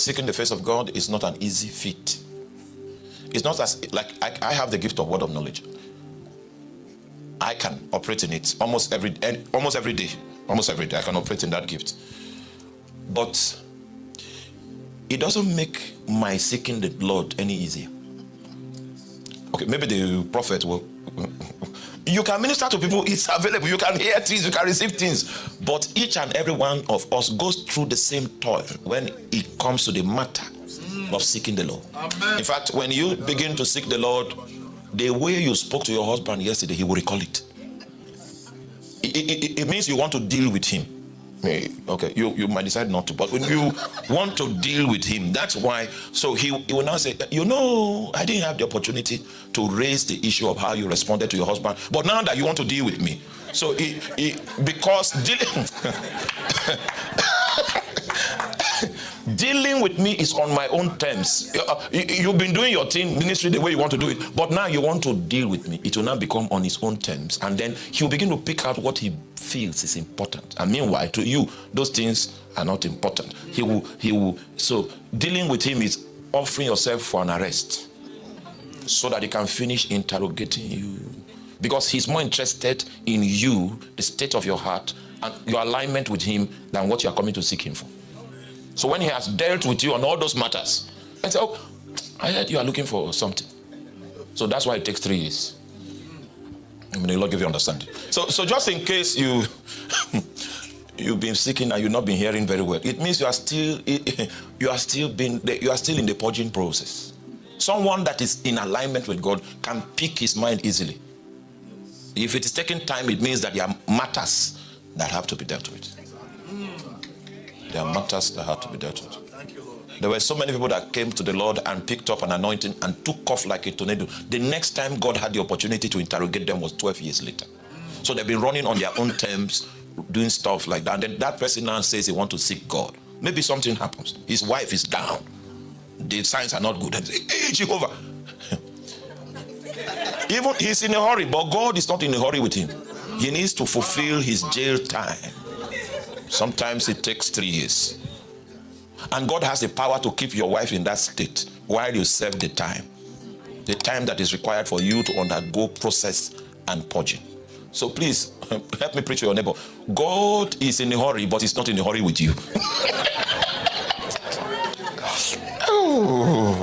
Seeking the face of God is not an easy feat. It's not as like I have the gift of word of knowledge. I can operate in it almost every day. Almost every day I can operate in that gift. But it doesn't make my seeking the Lord any easier. Okay, maybe the prophet will. You can minister to people, it's available. You can hear things, you can receive things. But each and every one of us goes through the same toil when it comes to the matter of seeking the Lord. Amen. In fact, when you begin to seek the Lord, the way you spoke to your husband yesterday, he will recall it. It means you want to deal with him. Okay, you might decide not to, but when you want to deal with him, that's why. So he will now say, I didn't have the opportunity to raise the issue of how you responded to your husband, but now that you want to deal with me, so because dealing with me is on my own terms. You've been doing your thing, ministry the way you want to do it, but now you want to deal with me. It will now become on his own terms, and then he'll begin to pick out what he feels is important. And meanwhile, to you, those things are not important. He will. So dealing with him is offering yourself for an arrest, so that he can finish interrogating you, because he's more interested in you, the state of your heart, and your alignment with him than what you are coming to seek him for. So when he has dealt with you on all those matters, and say, I heard you are looking for something. So that's why it takes 3 years. I mean, the Lord give you understanding. So just in case you've been seeking and you've not been hearing very well, it means you are still in the purging process. Someone that is in alignment with God can pick his mind easily. If it is taking time, it means that there are matters that have to be dealt with. There are matters that have to be dealt with. There were so many people that came to the Lord and picked up an anointing and took off like a tornado. The next time God had the opportunity to interrogate them was 12 years later. So they've been running on their own terms, doing stuff like that. And then that person now says he wants to seek God. Maybe something happens. His wife is down. The signs are not good. And say, hey, Jehovah. Even he's in a hurry, but God is not in a hurry with him. He needs to fulfill his jail time. Sometimes it takes 3 years. And God has the power to keep your wife in that state while you serve the time that is required for you to undergo process and purging. So please, help me preach to your neighbor. God is in a hurry, but he's not in a hurry with you. Oh.